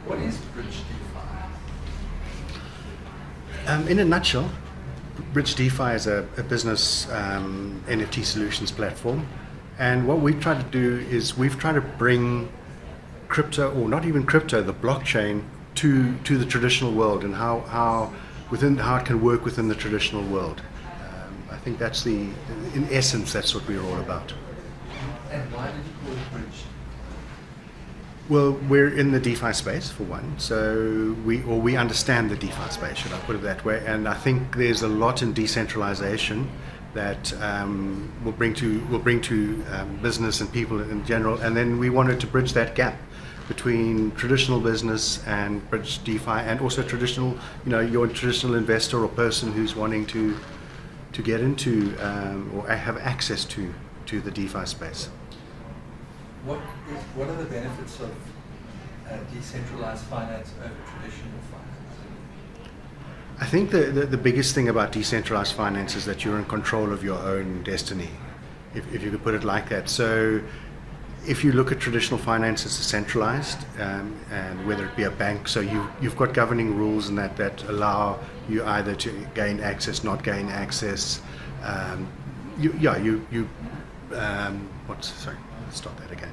what is Bridge DeFi? In a nutshell, Bridge DeFi is a business NFT solutions platform, and what we've tried to do is we've tried to bring crypto, or not even crypto, the blockchain to the traditional world, and how it can work within the traditional world. I think in essence, that's what we're all about. And why did you call it Bridge? Well, we're in the DeFi space for one, so we understand the DeFi space, should I put it that way? And I think there's a lot in decentralization that will bring to business and people in general. And then we wanted to bridge that gap between traditional business and Bridge DeFi, and also traditional, your traditional investor or person who's wanting to get into or have access to the DeFi space. What are the benefits of decentralized finance over traditional finance? I think the biggest thing about decentralized finance is that you're in control of your own destiny, if you could put it like that. So if you look at traditional finance, it's centralized, and whether it be a bank, so you've got governing rules and that allow you either to gain access, not gain access. Sorry, let's start that again.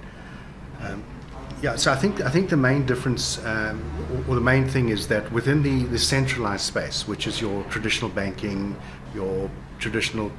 So I think the main difference, or the main thing, is that within the centralized space, which is your traditional banking, your traditional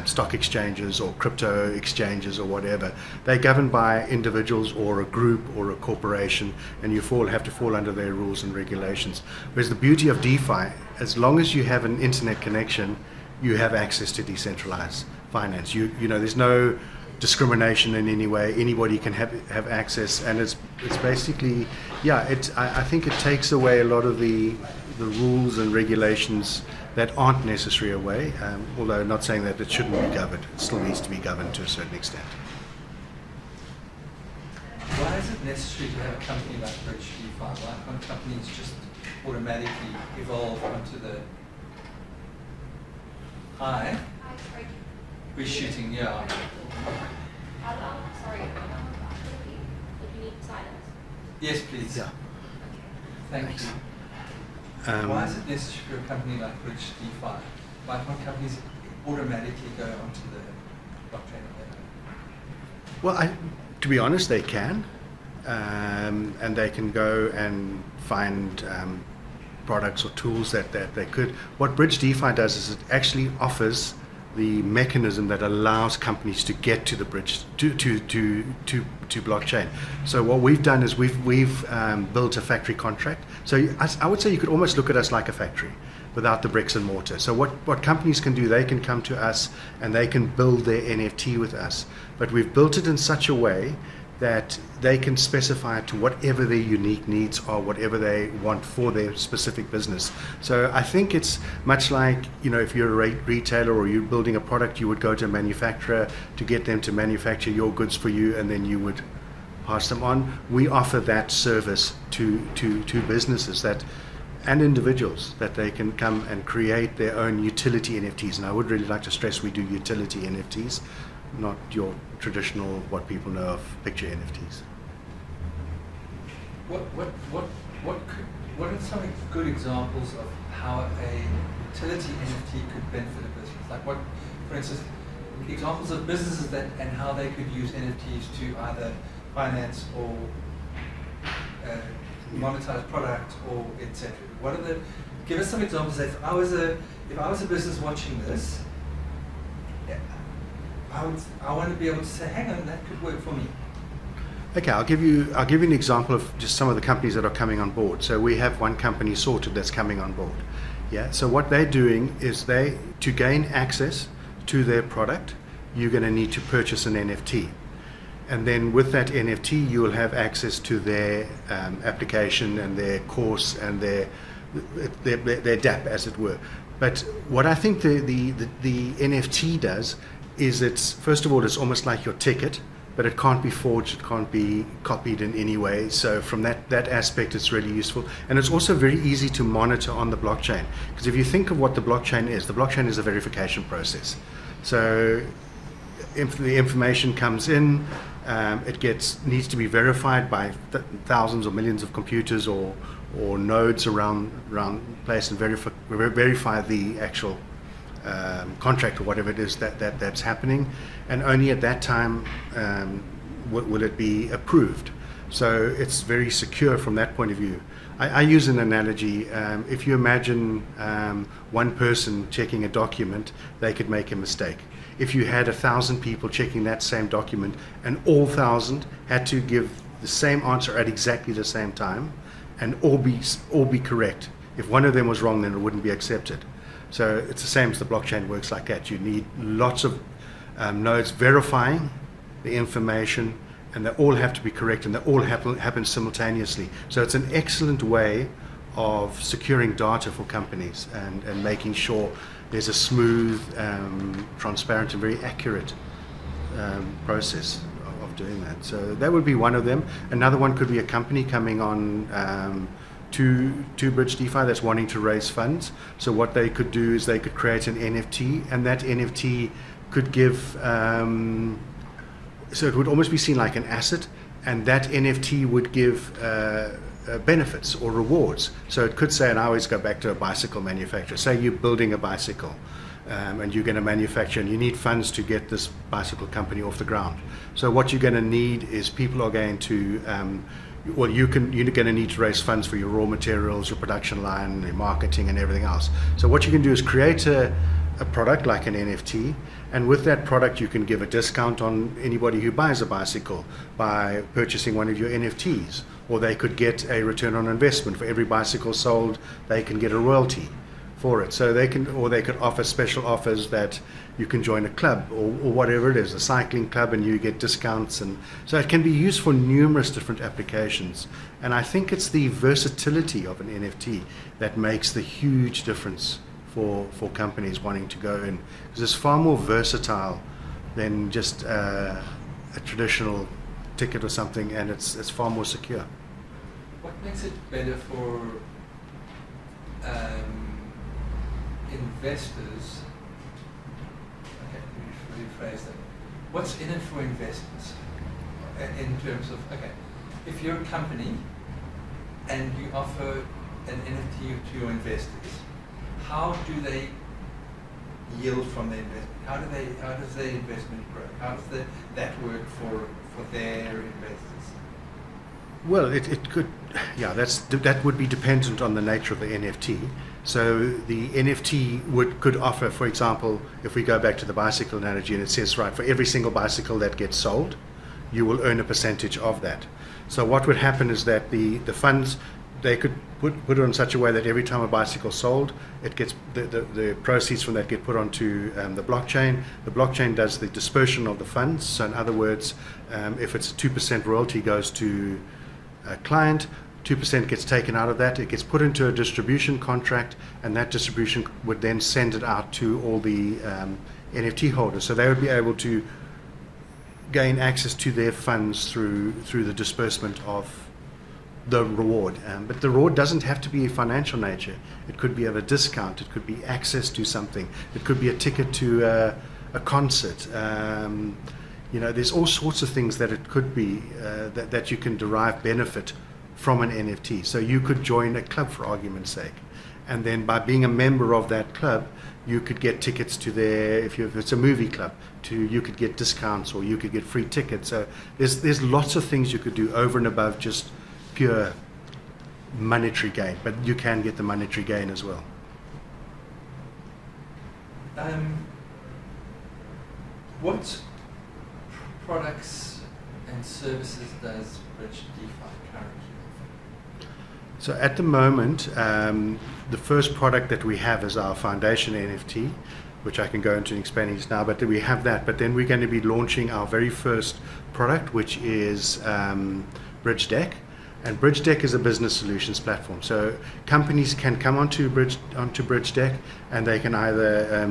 stock exchanges or crypto exchanges or whatever, they're governed by individuals or a group or a corporation, and you have to fall under their rules and regulations. Whereas the beauty of DeFi, as long as you have an internet connection, you have access to decentralized finance. There's no discrimination in any way. Anybody can have access, and it's basically, I think it takes away a lot of the rules and regulations that aren't necessary away, although not saying that it shouldn't be governed. It still needs to be governed to a certain extent. Why is it necessary to have a company like Bridge DeFi? Why can't companies just automatically evolve onto the... Hi? We're shooting, yeah. Sorry, if you need silence. Yes, please. Yeah. Thank you. Why is it necessary for a company like Bridge DeFi? Why can't companies automatically go onto the blockchain of their own? Well, to be honest, they can, and they can go and find products or tools that they could. What Bridge DeFi does is it actually offers the mechanism that allows companies to get to the bridge to blockchain. So what we've done is we've built a factory contract. So I would say you could almost look at us like a factory without the bricks and mortar. So what companies can do, they can come to us and they can build their NFT with us. But we've built it in such a way that they can specify it to whatever their unique needs are, whatever they want for their specific business. So I think it's much like, if you're a retailer or you're building a product, you would go to a manufacturer to get them to manufacture your goods for you, and then you would pass them on. We offer that service to businesses and individuals, that they can come and create their own utility NFTs. And I would really like to stress we do utility NFTs, not your traditional, what people know of, picture NFTs. What are some good examples of how a utility NFT could benefit a business? Like what, for instance, examples of businesses and how they could use NFTs to either finance or monetize product or etc. Give us some examples. If I was a business watching this, I want to be able to say, hang on, that could work for me. Okay, I'll give you an example of just some of the companies that are coming on board. So we have one company, Sorted, that's coming on board. Yeah. So what they're doing is to gain access to their product, you're going to need to purchase an NFT, and then with that NFT, you will have access to their application and their course and their DApp, as it were. But what I think the NFT does is, first of all, it's almost like your ticket, but it can't be forged, it can't be copied in any way. So from that aspect, it's really useful. And it's also very easy to monitor on the blockchain. Because if you think of what the blockchain is a verification process. So if the information comes in, Needs to be verified by thousands or millions of computers or nodes around place, and verify the actual contract or whatever it is that's happening, and only at that time will it be approved. So it's very secure from that point of view. I use an analogy. If you imagine one person checking a document, they could make a mistake. If you had 1,000 people checking that same document and all 1,000 had to give the same answer at exactly the same time and all be correct, if one of them was wrong, then it wouldn't be accepted. So it's the same as the blockchain works like that. You need lots of nodes verifying the information, and they all have to be correct, and they all happen simultaneously. So it's an excellent way of securing data for companies and making sure there's a smooth, transparent, and very accurate process of doing that. So that would be one of them. Another one could be a company coming on to Bridge DeFi that's wanting to raise funds. So what they could do is they could create an NFT, and that NFT could give, so it would almost be seen like an asset, and that NFT would give benefits or rewards. So it could say, and I always go back to a bicycle manufacturer, say you're building a bicycle and you're going to manufacture, and you need funds to get this bicycle company off the ground. So what you're going to need is people are going to you're going to need to raise funds for your raw materials, your production line, your marketing, and everything else. So what you can do is create a product like an NFT, and with that product you can give a discount on anybody who buys a bicycle by purchasing one of your NFTs, or they could get a return on investment. For every bicycle sold, they can get a royalty for it. So they could offer special offers that you can join a club or whatever it is, a cycling club, and you get discounts. And so it can be used for numerous different applications. And I think it's the versatility of an NFT that makes the huge difference for companies wanting to go in, because it's far more versatile than just a traditional ticket or something, and it's far more secure. What makes it better for investors? Okay, let me rephrase that. What's in it for investors in terms of, okay, if you're a company and you offer an NFT to your investors, how do they yield from the investment? How does their investment grow? How does that work for their investors? Well, it could, yeah, that would be dependent on the nature of the NFT. So the NFT could offer, for example, if we go back to the bicycle analogy, and it says, right, for every single bicycle that gets sold, you will earn a percentage of that. So what would happen is that the funds, they could put it in such a way that every time a bicycle sold, it gets the proceeds from that get put onto the blockchain. The blockchain does the dispersion of the funds. So in other words, if it's a 2% royalty goes to a client, 2% gets taken out of that, it gets put into a distribution contract, and that distribution would then send it out to all the NFT holders. So they would be able to gain access to their funds through the disbursement of the reward. But the reward doesn't have to be a financial nature. It could be of a discount, it could be access to something, it could be a ticket to a concert. There's all sorts of things that it could be that you can derive benefit from an NFT. So you could join a club, for argument's sake, and then by being a member of that club, you could get tickets to if it's a movie club, you could get discounts, or you could get free tickets. So there's lots of things you could do over and above just pure monetary gain, but you can get the monetary gain as well. What products and services does Bridge DeFi currently offer? So at the moment, the first product that we have is our foundation NFT, which I can go into and explain just now, but we have that. But then we're going to be launching our very first product, which is Bridge Deck. And Bridge Deck is a business solutions platform. So companies can come onto Bridge Deck, and they can either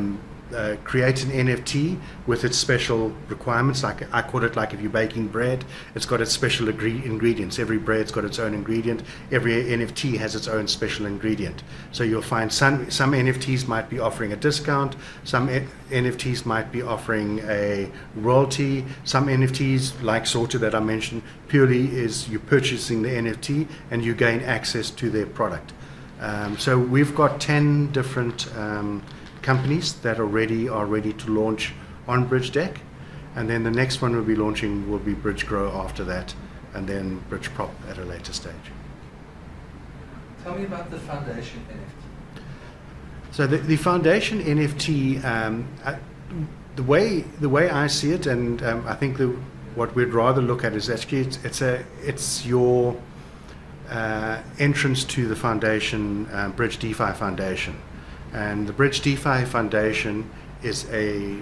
create an NFT with its special requirements. Like I call it, like if you're baking bread, it's got its special ingredients. Every bread's got its own ingredient. Every NFT has its own special ingredient. So you'll find some NFTs might be offering a discount, some NFTs might be offering a royalty, some NFTs like Sorted that I mentioned purely is you're purchasing the NFT and you gain access to their product. So we've got 10 different companies that are ready to launch on Bridge Deck, and then the next one we'll be launching will be Bridge Grow after that, and then Bridge Prop at a later stage. Tell me about the foundation NFT. So the foundation NFT, the way I see it, and I think what we'd rather look at is actually it's your entrance to the foundation, Bridge DeFi Foundation. And the Bridge DeFi Foundation is a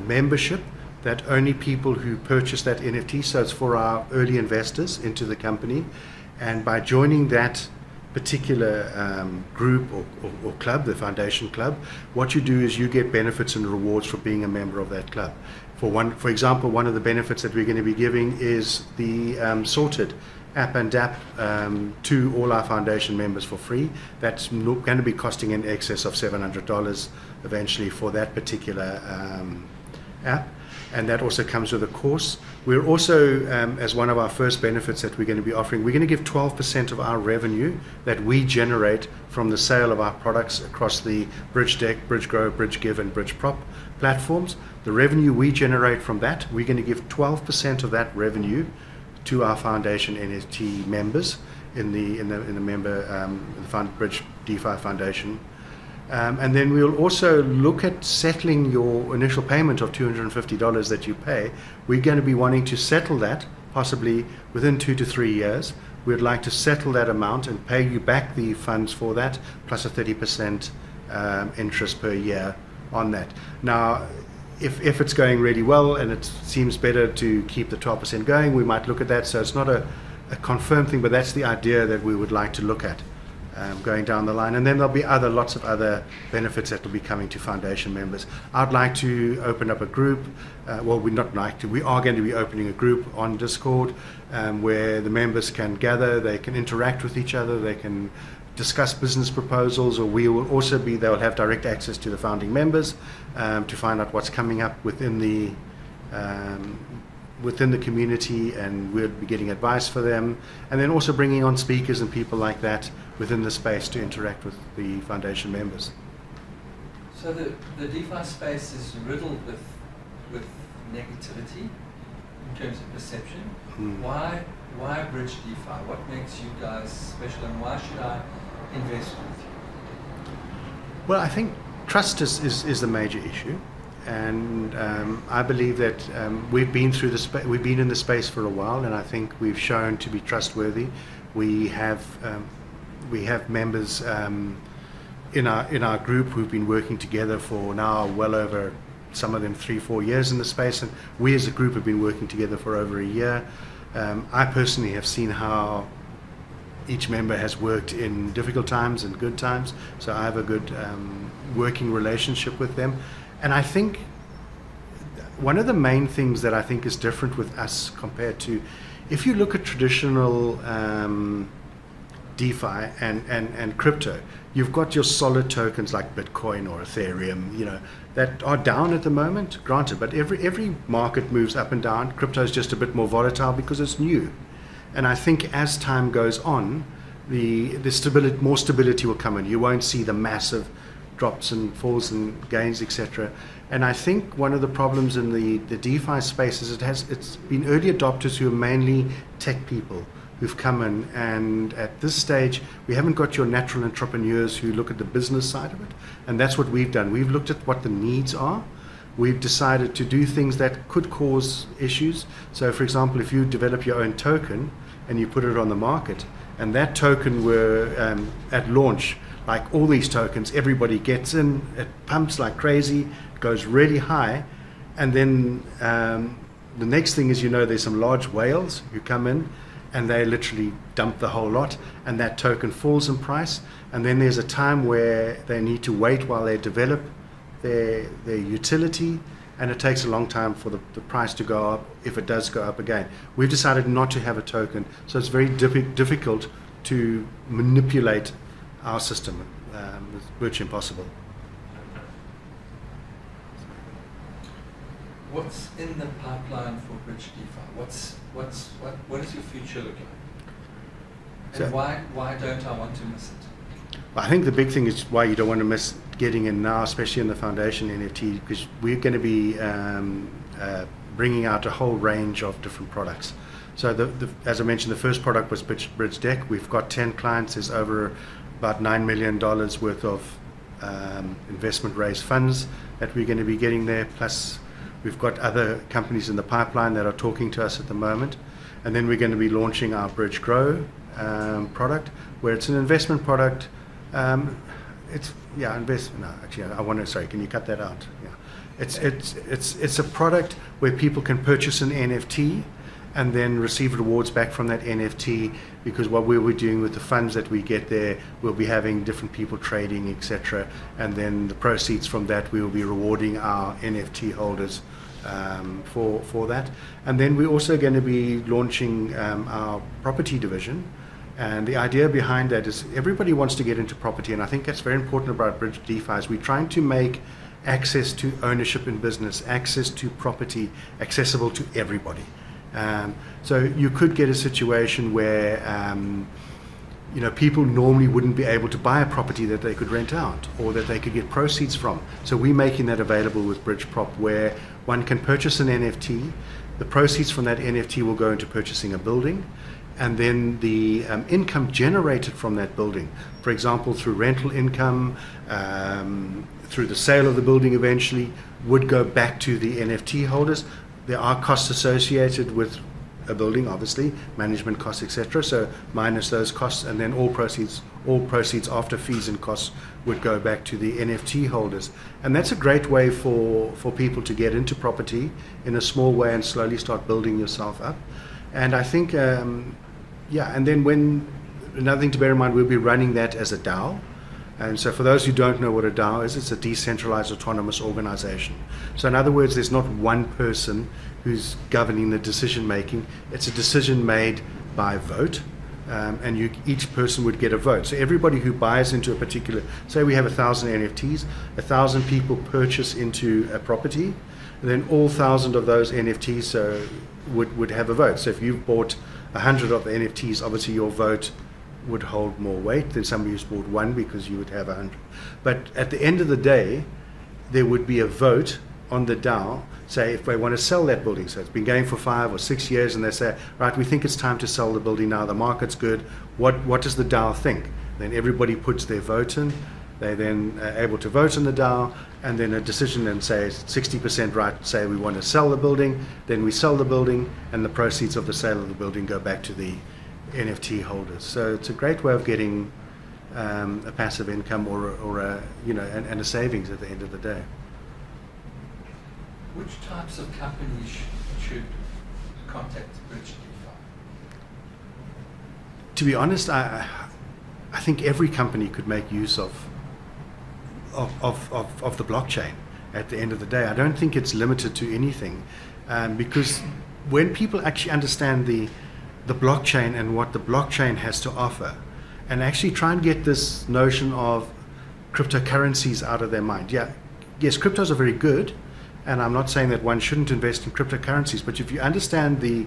membership that only people who purchase that NFT, so it's for our early investors into the company. And by joining that particular group or club, the foundation club, what you do is you get benefits and rewards for being a member of that club. For example, one of the benefits that we're going to be giving is the Sorted app and DApp to all our foundation members for free. That's going to be costing in excess of $700 eventually for that particular app, and that also comes with a course. We're also, as one of our first benefits that we're going to be offering, we're going to give 12% of our revenue that we generate from the sale of our products across the Bridge Deck, Bridge Grow, Bridge Give, and Bridge Prop platforms. The revenue we generate from that, we're going to give 12% of that revenue to our foundation NFT members in the member Bridge DeFi Foundation, and then we'll also look at settling your initial payment of $250 that you pay. We're going to be wanting to settle that possibly within 2 to 3 years. We'd like to settle that amount and pay you back the funds for that plus a 30% interest per year on that. Now, if it's going really well and it seems better to keep the 12% going, we might look at that. So it's not a confirmed thing, but that's the idea that we would like to look at going down the line. And then there'll be lots of other benefits that will be coming to foundation members. I'd like to open up a group. We are going to be opening a group on Discord where the members can gather, they can interact with each other, they can discuss business proposals, or they'll have direct access to the founding members to find out what's coming up within the community, and we'll be getting advice for them, and then also bringing on speakers and people like that within the space to interact with the foundation members. So the DeFi space is riddled with negativity in terms of perception. Why Bridge DeFi? What makes you guys special, and why should I invest with you? Well, I think trust is the major issue, and I believe that we've been in the space for a while, and I think we've shown to be trustworthy. We have members in our group who've been working together for now well over, some of them 3-4 years in the space, and we as a group have been working together for over a year. I personally have seen how each member has worked in difficult times and good times, so I have a good working relationship with them. And I think one of the main things that I think is different with us compared to, if you look at traditional DeFi and crypto, you've got your solid tokens like Bitcoin or Ethereum, that are down at the moment, granted, but every market moves up and down. Crypto is just a bit more volatile because it's new. And I think as time goes on, more stability will come in. You won't see the massive drops and falls and gains, etc. And I think one of the problems in the DeFi space is it's been early adopters who are mainly tech people who've come in, and at this stage we haven't got your natural entrepreneurs who look at the business side of it. And that's what we've done. We've looked at what the needs are. We've decided to do things that could cause issues. So for example, if you develop your own token and you put it on the market, and that token were at launch, like all these tokens, everybody gets in, it pumps like crazy, it goes really high, and then the next thing is, there's some large whales who come in and they literally dump the whole lot, and that token falls in price. And then there's a time where they need to wait while they develop their utility, and it takes a long time for the price to go up, if it does go up again. We've decided not to have a token, so it's very difficult to manipulate our system. It's virtually impossible. What's in the pipeline for Bridge DeFi? What does your future look like? And So- why don't I want to miss it? I think the big thing is why you don't want to miss getting in now, especially in the foundation NFT, because we're going to be bringing out a whole range of different products. So as I mentioned, the first product was Bridge Deck. We've got 10 clients. There's over about $9 million worth of investment raised funds that we're going to be getting there. Plus, we've got other companies in the pipeline that are talking to us at the moment. And then we're going to be launching our Bridge Grow product, where it's an investment product. Sorry, can you cut that out? Yeah, it's a product where people can purchase an NFT and then receive rewards back from that NFT, because what we were doing with the funds that we get there, we'll be having different people trading, etc. And then the proceeds from that, we will be rewarding our NFT holders for that. And then we're also going to be launching our property division. And the idea behind that is everybody wants to get into property, and I think that's very important about Bridge DeFi. Is we're trying to make access to ownership in business, access to property accessible to everybody. So you could get a situation where people normally wouldn't be able to buy a property that they could rent out or that they could get proceeds from. So we're making that available with Bridge Prop, where one can purchase an NFT. The proceeds from that NFT will go into purchasing a building, and then the income generated from that building, for example, through rental income, through the sale of the building eventually, would go back to the NFT holders. There are costs associated with a building, obviously, management costs, etc. So minus those costs, and then all proceeds after fees and costs would go back to the NFT holders. And that's a great way for people to get into property in a small way and slowly start building yourself up. And I think, and then another thing to bear in mind, we'll be running that as a DAO. And so for those who don't know what a DAO is, it's a decentralized autonomous organization. So in other words, there's not one person who's governing the decision making. It's a decision made by vote, and each person would get a vote. So everybody who buys into a particular, say we have 1,000 NFTs, 1,000 people purchase into a property, and then all 1,000 of those NFTs would have a vote. So if you've bought 100 of the NFTs, obviously your vote would hold more weight than somebody who's bought one, because you would have 100. But at the end of the day, there would be a vote on the DAO, say if they want to sell that building. So it's been going for 5 or 6 years, and they say, right, we think it's time to sell the building now, the market's good, what does the DAO think? Then everybody puts their vote in. They then are able to vote in the DAO, and then a decision then says 60% right, say we want to sell the building, then we sell the building, and the proceeds of the sale of the building go back to the NFT holders. So it's a great way of getting a passive income or a savings at the end of the day. Which types of companies should contact Bridge DeFi? To be honest, I think every company could make use of the blockchain at the end of the day. I don't think it's limited to anything, because when people actually understand the blockchain and what the blockchain has to offer, and actually try and get this notion of cryptocurrencies out of their mind. Yes, cryptos are very good, and I'm not saying that one shouldn't invest in cryptocurrencies, but if you understand the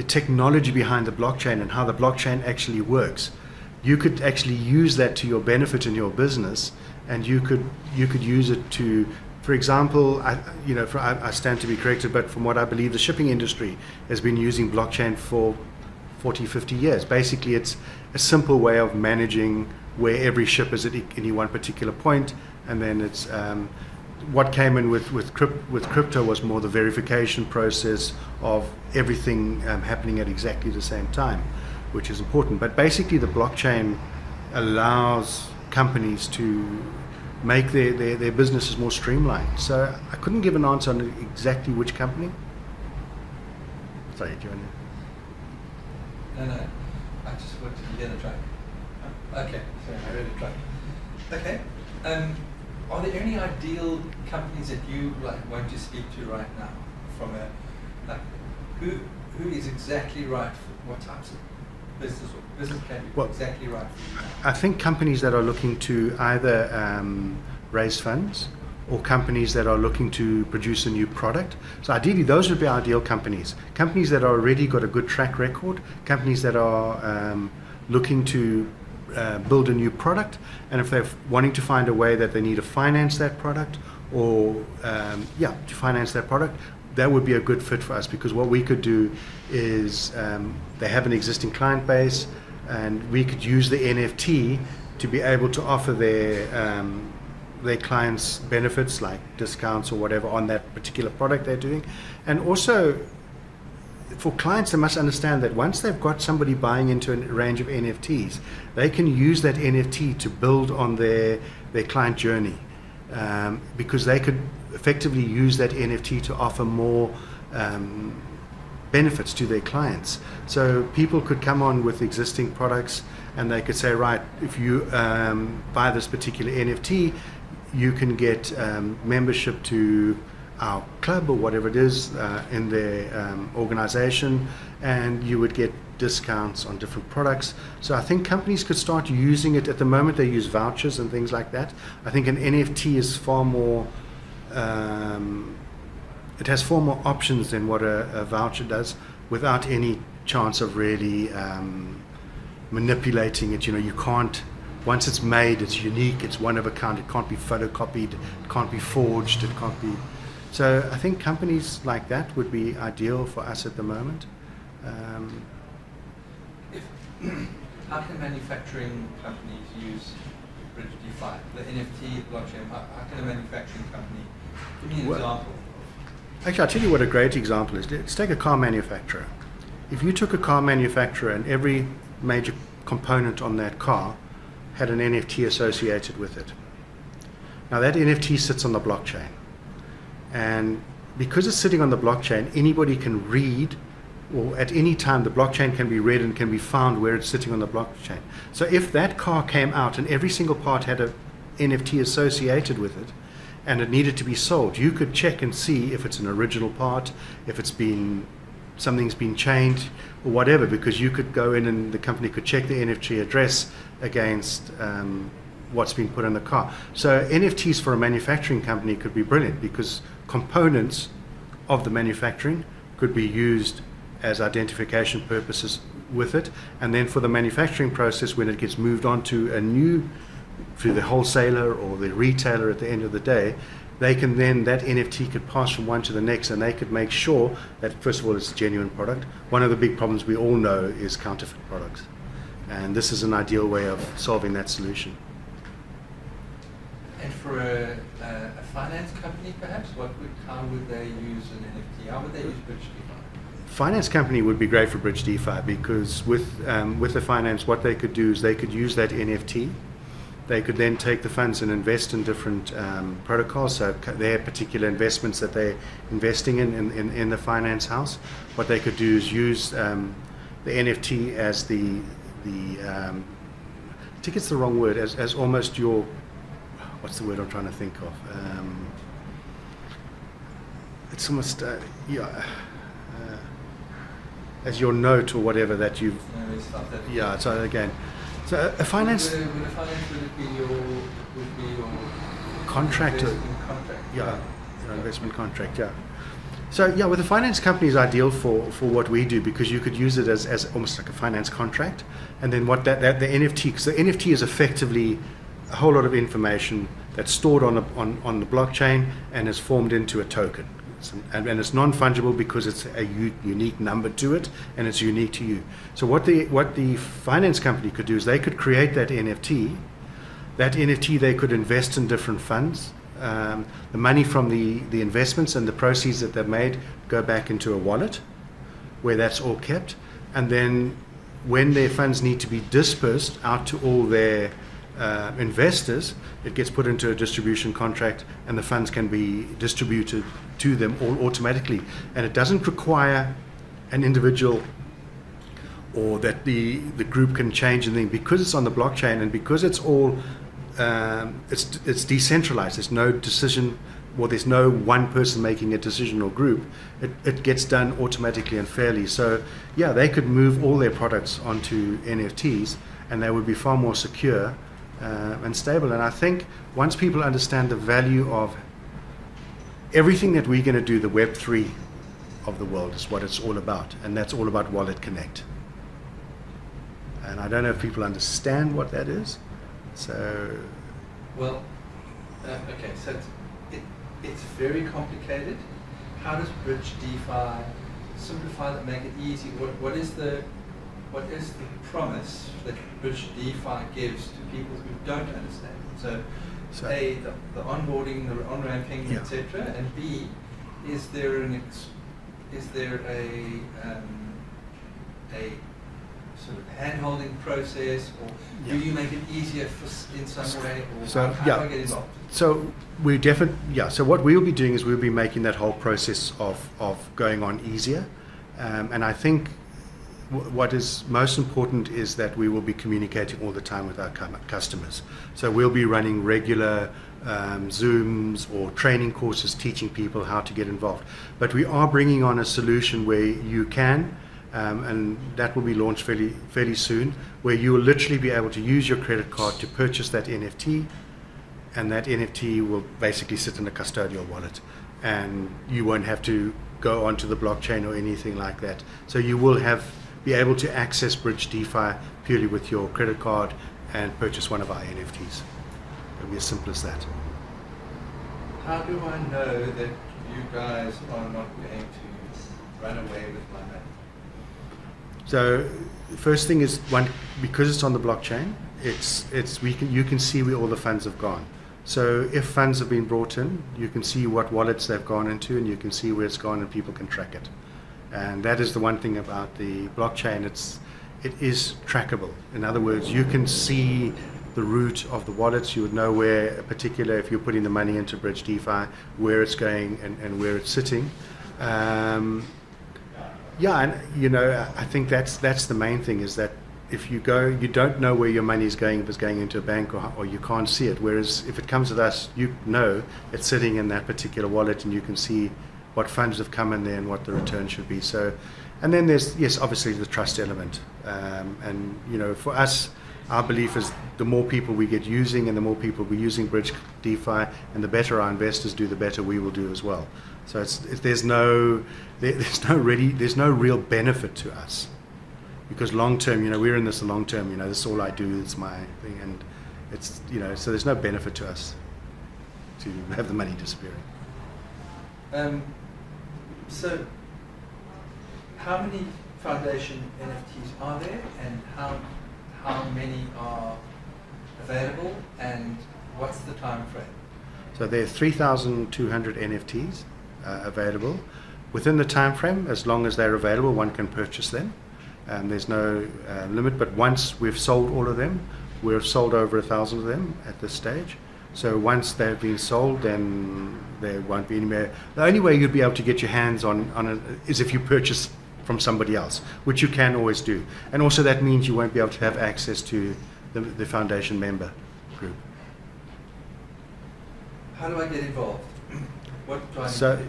technology behind the blockchain and how the blockchain actually works, you could actually use that to your benefit in your business, and you could use it to, for example, I stand to be corrected, but from what I believe, the shipping industry has been using blockchain for 40, 50 years. Basically, it's a simple way of managing where every ship is at any one particular point, and then it's what came in with crypto was more the verification process of everything happening at exactly the same time, which is important. But basically, the blockchain allows companies to make their businesses more streamlined. So I couldn't give an answer on exactly which company. Sorry, do you want to? No, I just wanted to hear the track. Okay, sorry, I read the track. Okay. Are there any ideal companies that you want to speak to right now? From a who is exactly right for what types of business or business can be exactly right for you now? I think companies that are looking to either raise funds or companies that are looking to produce a new product. So ideally, those would be ideal companies. Companies that are already got a good track record, companies that are looking to build a new product, and if they're wanting to find a way that they need to finance that product or to finance that product, that would be a good fit for us, because what we could do is they have an existing client base, and we could use the NFT to be able to offer their clients benefits like discounts or whatever on that particular product they're doing. And also for clients, they must understand that once they've got somebody buying into a range of NFTs, they can use that NFT to build on their client journey, because they could effectively use that NFT to offer more benefits to their clients. So people could come on with existing products and they could say, right, if you buy this particular NFT, you can get membership to our club or whatever it is in their organization, and you would get discounts on different products. So I think companies could start using it. At the moment they use vouchers and things like that. I think an NFT is far more it has far more options than what a voucher does, without any chance of really manipulating it. You know, you can't, once it's made, it's unique, it's one of a kind, it can't be photocopied, it can't be forged, it can't be. So I think companies like that would be ideal for us at the moment. How can manufacturing companies use Bridge DeFi, the NFT blockchain? How can a manufacturing company, give me an example? Actually, I'll tell you what a great example is. Let's take a car manufacturer. If you took a car manufacturer and every major component on that car had an NFT associated with it. Now that NFT sits on the blockchain. And because it's sitting on the blockchain, anybody can read, or at any time the blockchain can be read and can be found where it's sitting on the blockchain. So if that car came out and every single part had an NFT associated with it, and it needed to be sold, you could check and see if it's an original part, if it's been, something's been changed or whatever, because you could go in and the company could check the NFT address against what's been put in the car. So NFTs for a manufacturing company could be brilliant, because components of the manufacturing could be used as identification purposes with it, and then for the manufacturing process, when it gets moved on to a new, through the wholesaler or the retailer at the end of the day, they can then, that NFT could pass from one to the next, and they could make sure that, first of all, it's a genuine product. One of the big problems we all know is counterfeit products, and this is an ideal way of solving that solution. And for a finance company, perhaps, how would they use an NFT? How would they use Bridge DeFi? Finance company would be great for Bridge DeFi, because with the finance, what they could do is they could use that NFT. They could then take the funds and invest in different protocols, so their particular investments that they're investing in the finance house. What they could do is use the NFT as I think it's the wrong word, as almost your, what's the word I'm trying to think of? It's almost, as your note or whatever that you've, so again, so a finance, would it be your contract, investment contract, yeah. So yeah, with a finance company is ideal for what we do, because you could use it as almost like a finance contract, and then what the NFT, because the NFT is effectively a whole lot of information that's stored on the blockchain and is formed into a token. And it's non-fungible because it's a unique number to it, and it's unique to you. So what the finance company could do is they could create that NFT. That NFT they could invest in different funds. The money from the investments and the proceeds that they've made go back into a wallet where that's all kept. And then when their funds need to be dispersed out to all their investors, it gets put into a distribution contract, and the funds can be distributed to them all automatically, and it doesn't require an individual or that the group can change anything, because it's on the blockchain and because it's all it's decentralized. There's no decision, well, there's no one person making a decision or group. It gets done automatically and fairly. So yeah, they could move all their products onto NFTs, and they would be far more secure and stable. And I think once people understand the value of everything that we're going to do, the Web3 of the world is what it's all about, and that's all about Wallet Connect. And I don't know if people understand what that is. So, Well, okay, so it's very complicated. How does Bridge DeFi simplify that, make it easy? What is the promise that Bridge DeFi gives to people who don't understand? So A, the onboarding, the on-ramping, Yeah. etc., and B, is there a sort of hand-holding process, or do you make it easier in some way, or how do I get involved? So we so what we'll be doing is we'll be making that whole process of going on easier, and I think what is most important is that we will be communicating all the time with our customers. So we'll be running regular Zooms or training courses teaching people how to get involved. But we are bringing on a solution where you can, and that will be launched fairly soon, where you will literally be able to use your credit card to purchase that NFT, and that NFT will basically sit in a custodial wallet, and you won't have to go onto the blockchain or anything like that. So you will be able to access Bridge DeFi purely with your credit card and purchase one of our NFTs. It'll be as simple as that. How do I know that you guys are not going to run away with my money? So the first thing is, because it's on the blockchain, you can see where all the funds have gone. So if funds have been brought in, you can see what wallets they've gone into, and you can see where it's gone, and people can track it. And that is the one thing about the blockchain. It is trackable. In other words, you can see the route of the wallets. You would know where, if you're putting the money into Bridge DeFi, where it's going and where it's sitting. And I think that's the main thing, is that if you don't know where your money is going, if it's going into a bank or you can't see it. Whereas if it comes with us, you know it's sitting in that particular wallet, and you can see what funds have come in there and what the return should be. So, and then there's, yes, obviously the trust element. And for us, our belief is the more people we get using, and the more people we're using Bridge DeFi, and the better our investors do, the better we will do as well. So there's no real benefit to us, because long term, we're in this long term. This is all I do. It's my thing, and it's so there's no benefit to us to have the money disappearing. So, how many foundation NFTs are there, and how many are available, and what's the time frame? So there are 3,200 NFTs available. Within the time frame, as long as they're available, one can purchase them. There's no limit, but once we've sold all of them, we've sold over 1,000 of them at this stage. So once they've been sold, then there won't be any more. The only way you'd be able to get your hands on it is if you purchase from somebody else, which you can always do. And also that means you won't be able to have access to the foundation member group. How do I get involved? What do I need to So do?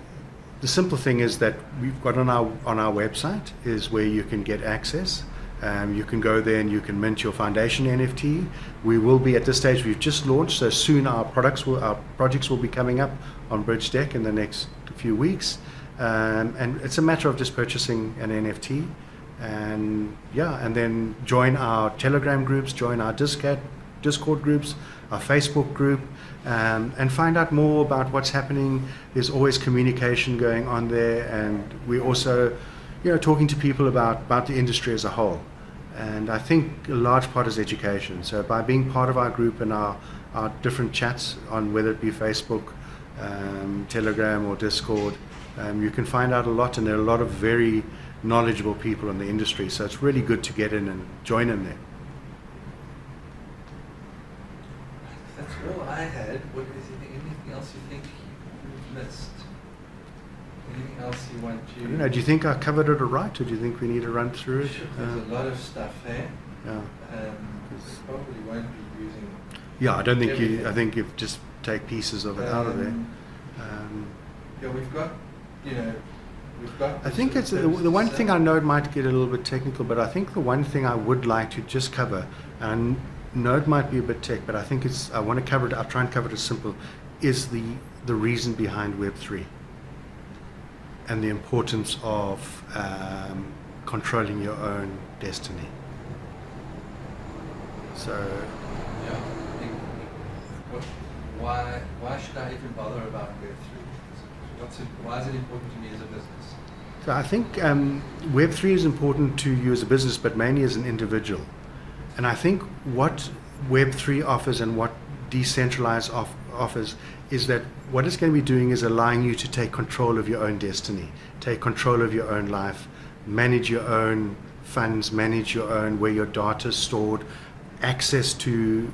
the simple thing is that we've got on our website is where you can get access. You can go there and you can mint your foundation NFT. We will be, at this stage, we've just launched, so soon our projects will be coming up on Bridge Deck in the next few weeks. And it's a matter of just purchasing an NFT, and then join our Telegram groups, join our Discord groups, our Facebook group, and find out more about what's happening. There's always communication going on there, and we're also talking to people about the industry as a whole. And I think a large part is education. So by being part of our group and our different chats on whether it be Facebook, Telegram or Discord, you can find out a lot, and there are a lot of very knowledgeable people in the industry. So it's really good to get in and join in there. That's all I had. What is anything else you think we've missed? Anything else you want to? I don't know, do you think I covered it all right, or do you think we need to run through it? There's a lot of stuff there. Yeah. We probably won't be using Yeah, I don't think everything. I think you just take pieces of it out of there. Yeah, we've got, you know, we've got. I think it's the one thing I know it might get a little bit technical, but I think the one thing I would like to just cover, and I know it might be a bit tech, but I think I want to cover it. I'll try and cover it as simple, is the reason behind Web3 and the importance of controlling your own destiny. So. Yeah. I think, why should I even bother about Web3? Why is it important to me as a business? So I think Web3 is important to you as a business, but mainly as an individual. And I think what Web3 offers and what decentralized offers is that what it's going to be doing is allowing you to take control of your own destiny, take control of your own life, manage your own funds, manage your own, where your data is stored, access to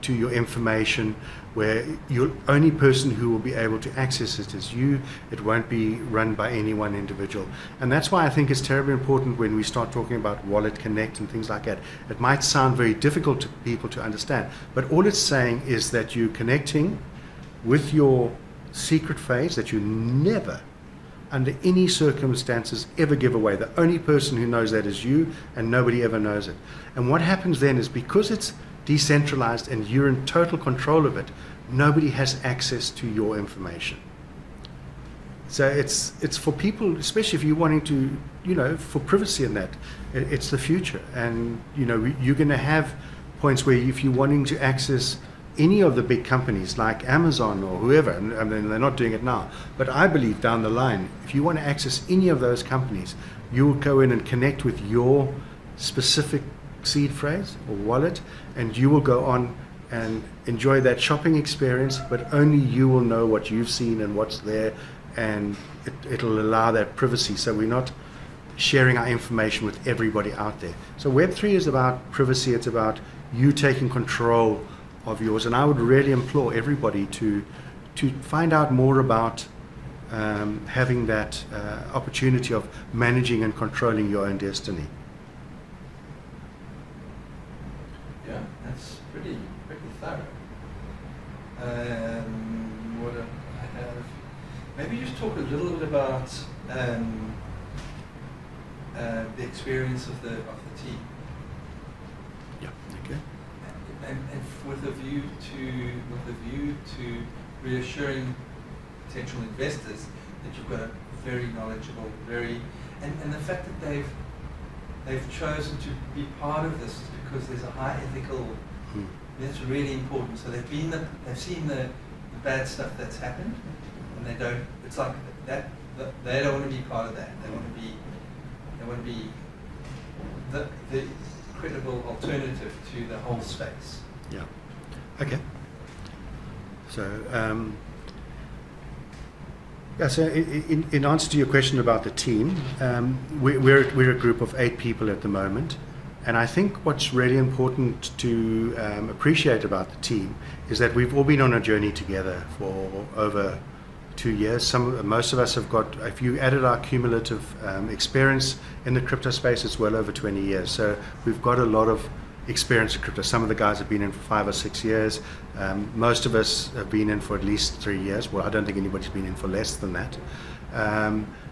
your information, where your only person who will be able to access it is you. It won't be run by any one individual. And that's why I think it's terribly important when we start talking about Wallet Connect and things like that. It might sound very difficult to people to understand, but all it's saying is that you're connecting with your secret phrase that you never, under any circumstances, ever give away. The only person who knows that is you, and nobody ever knows it. And what happens then is, because it's decentralized and you're in total control of it, nobody has access to your information. So it's for people, especially if you're wanting to, you know, for privacy and that, it's the future. And, you know, you're going to have points where if you're wanting to access any of the big companies like Amazon or whoever, and I mean, they're not doing it now, but I believe down the line, if you want to access any of those companies, you will go in and connect with your specific seed phrase or wallet, and you will go on and enjoy that shopping experience, but only you will know what you've seen and what's there, and it'll allow that privacy. So we're not sharing our information with everybody out there. So Web3 is about privacy. It's about you taking control of yours, and I would really implore everybody to find out more about having that opportunity of managing and controlling your own destiny. Yeah, that's pretty thorough. What do I have? Maybe just talk a little bit about the experience of the team. Yeah. Okay. And with a view to reassuring potential investors that you've got a very knowledgeable, and the fact that they've chosen to be part of this is because there's a high ethical. That's really important. So they've seen the bad stuff that's happened, and they don't. It's like that. They don't want to be part of that. They want to be the credible alternative to the whole space. Yeah. Okay. So, so in answer to your question about the team, we're a group of 8 people at the moment, and I think what's really important to appreciate about the team is that we've all been on a journey together for over 2 years. Most of us have got, if you added our cumulative experience in the crypto space, it's well over 20 years. So we've got a lot of experience in crypto. Some of the guys have been in for 5 or 6 years. Most of us have been in for at least 3 years. Well, I don't think anybody's been in for less than that.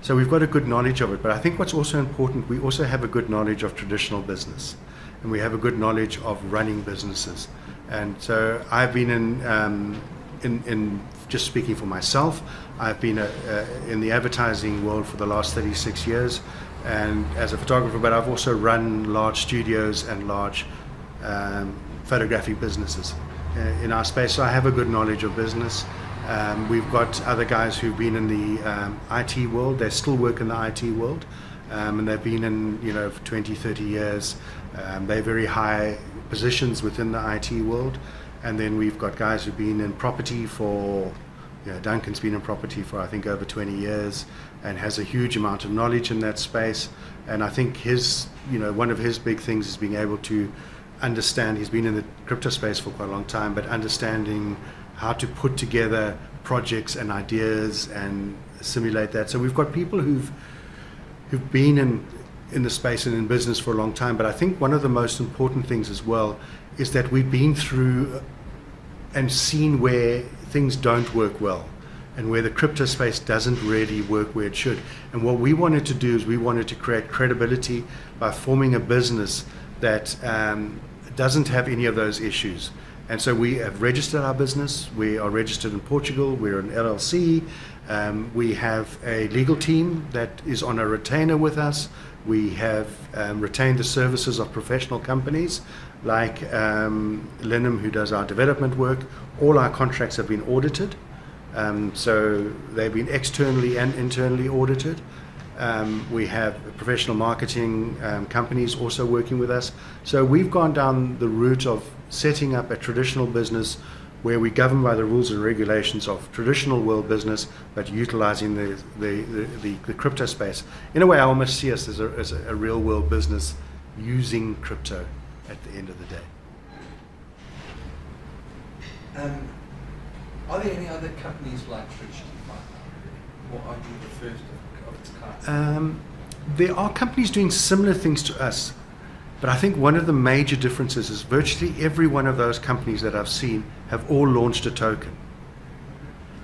So we've got a good knowledge of it. But I think what's also important, we also have a good knowledge of traditional business, and we have a good knowledge of running businesses. And so I've been in just speaking for myself, I've been in the advertising world for the last 36 years, and as a photographer, but I've also run large studios and large photographic businesses in our space. So I have a good knowledge of business. We've got other guys who've been in the IT world. They still work in the IT world, and they've been in, for 20, 30 years. They're very high positions within the IT world. And then we've got guys who've been in property for, Duncan's been in property for I think over 20 years and has a huge amount of knowledge in that space. And I think one of his big things is being able to understand, he's been in the crypto space for quite a long time, but understanding how to put together projects and ideas and simulate that. So we've got people who've been in the space and in business for a long time. But I think one of the most important things as well is that we've been through and seen where things don't work well and where the crypto space doesn't really work where it should. And what we wanted to do is we wanted to create credibility by forming a business that doesn't have any of those issues. And so we have registered our business. We are registered in Portugal. We're an LLC. We have a legal team that is on a retainer with us. We have retained the services of professional companies like Linum, who does our development work. All our contracts have been audited. So they've been externally and internally audited. We have professional marketing companies also working with us. So we've gone down the route of setting up a traditional business where we govern by the rules and regulations of traditional world business, but utilizing the crypto space. In a way, I almost see us as a real world business using crypto at the end of the day. Are there any other companies like Bridge DeFi, or are you the first of its kind? There are companies doing similar things to us, but I think one of the major differences is virtually every one of those companies that I've seen have all launched a token,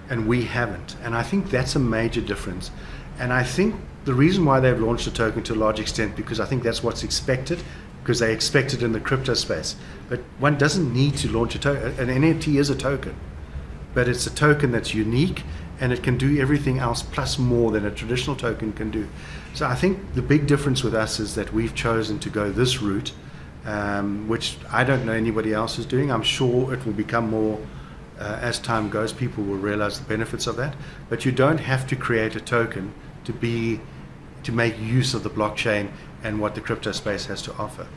and we haven't. And I think that's a major difference. And I think the reason why they've launched a token to a large extent, because I think that's what's expected, because they expect it in the crypto space. But one doesn't need to launch a token. An NFT is a token, but it's a token that's unique and it can do everything else plus more than a traditional token can do. So I think the big difference with us is that we've chosen to go this route, which I don't know anybody else is doing. I'm sure it will become more, as time goes, people will realize the benefits of that. But you don't have to create a token to make use of the blockchain and what the crypto space has to offer.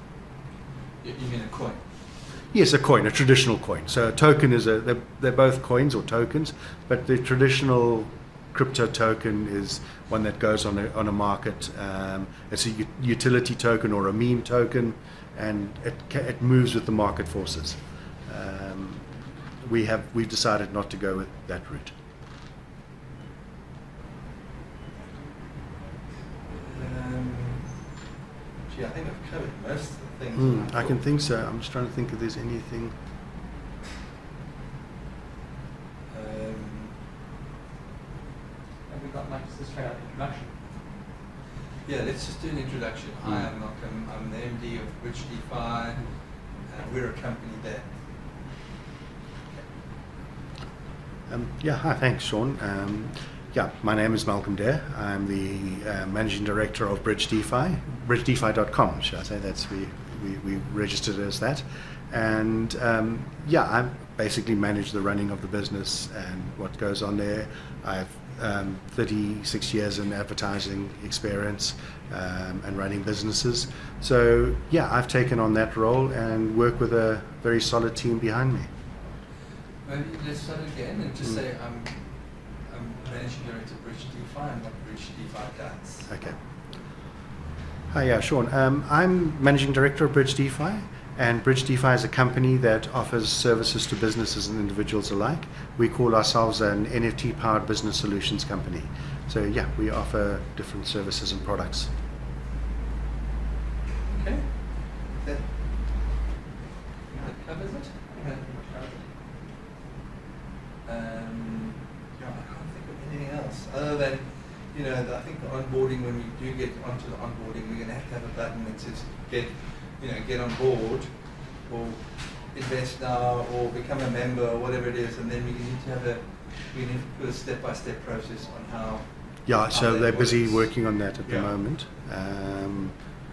You mean a coin? Yes, a coin, a traditional coin. So a token they're both coins or tokens, but the traditional crypto token is one that goes on a market. It's a utility token or a meme token, and it moves with the market forces. We've decided not to go with that route. I think I've covered most of the things. I can think so. I'm just trying to think if there's anything. Have we got much to straight out introduction? Yeah, let's just do an introduction. Hi, I'm Malcolm. I'm the MD of Bridge DeFi. We're a company that. Hi, thanks, Sean. My name is Malcolm Dare. I'm the managing director of Bridge DeFi, bridgedefi.com, should I say. That's we registered as that. And I basically manage the running of the business and what goes on there. I have 36 years in advertising experience and running businesses. So I've taken on that role and work with a very solid team behind me. Maybe let's start again and just say I'm Managing Director of Bridge DeFi and what Bridge DeFi does. Okay. Hi, Sean. I'm Managing Director of Bridge DeFi, and Bridge DeFi is a company that offers services to businesses and individuals alike. We call ourselves an NFT-powered business solutions company. So we offer different services and products. Okay. That covers it. I can't think of anything else other than, I think the onboarding, when we do get onto the onboarding, we're going to have a button that says get on board, or invest now, or become a member, or whatever it is, and then we need to put a step-by-step process on how. So they're busy works. working on that at the moment.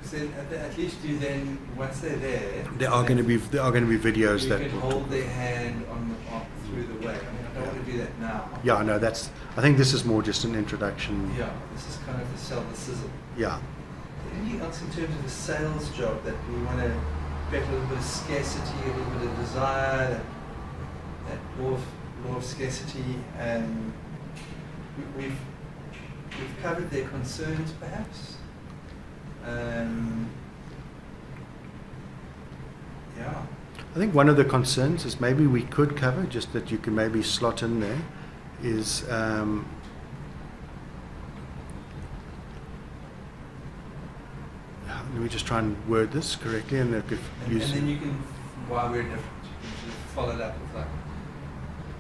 So at least once they're there, there are going to be videos you that can hold their hand through the way. I don't want to do that now. I think this is more just an introduction. Yeah, this is kind of the sell the sizzle. Yeah. Anything else in terms of the sales job that we want to create a little bit of scarcity, a little bit of desire, that law of scarcity, and we've covered their concerns perhaps. I think one of the concerns is maybe we could cover, just that you can maybe slot in there, is let me just try and word this correctly, and and then you can, why we're different, you can just follow it up with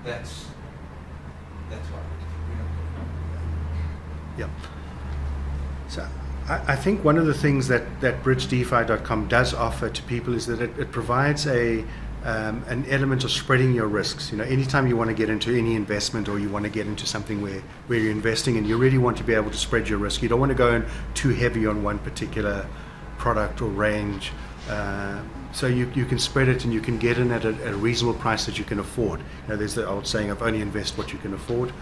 That's why we don't. Yeah. So I think one of the things that bridgedefi.com does offer to people is that it provides an element of spreading your risks. You know, anytime you want to get into any investment or you want to get into something where you're investing and you really want to be able to spread your risk, you don't want to go in too heavy on one particular product or range. So you can spread it and you can get in at a reasonable price that you can afford. You know, there's the old saying of only invest what you can afford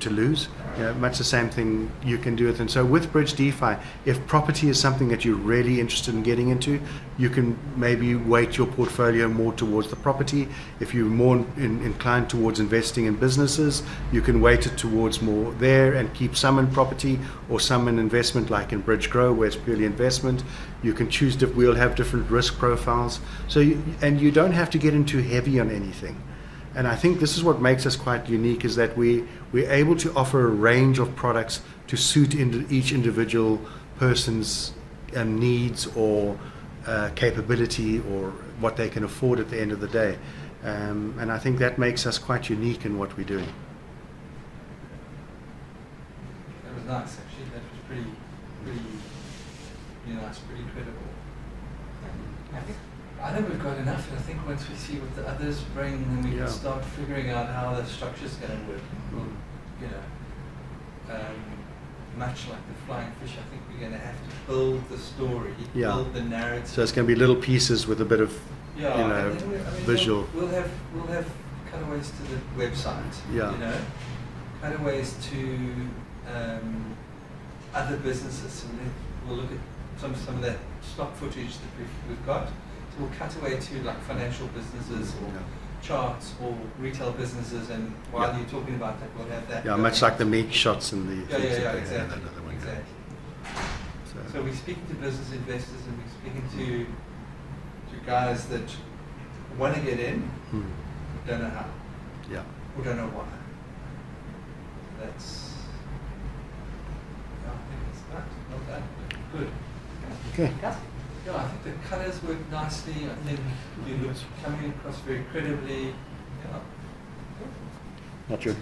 to lose. You know, much the same thing you can do it. And so with Bridge DeFi, if property is something that you're really interested in getting into, you can maybe weight your portfolio more towards the property. If you're more inclined towards investing in businesses, you can weight it towards more there and keep some in property or some in investment, like in Bridge Grow, where it's purely investment. You can choose we'll have different risk profiles. So and you don't have to get in too heavy on anything. And I think this is what makes us quite unique, is that we're able to offer a range of products to suit each individual person's needs or capability or what they can afford at the end of the day. And I think that makes us quite unique in what we're doing. That was nice, actually. That was pretty nice, pretty credible. I think we've got enough, and I think once we see what the others bring, then we can start figuring out how the structure's going to work. Much like the flying fish, I think we're going to have to build the story, build the narrative. So it's going to be little pieces with a bit of, visual. We'll have cutaways to the website. Cutaways to other businesses. So we'll look at some of that stock footage that we've got. So we'll cut away to like financial businesses or charts or retail businesses, and while you're talking about that, we'll have that. Yeah, much like the meat shots and the things that they exactly. had, that other one. Exactly. So we're speaking to business investors, and we're speaking to guys that want to get in, don't know how, or don't know why. That's, I think it's not bad. Good. Okay. Yeah, I think the colours work nicely. I think you look coming across very credibly. Not your,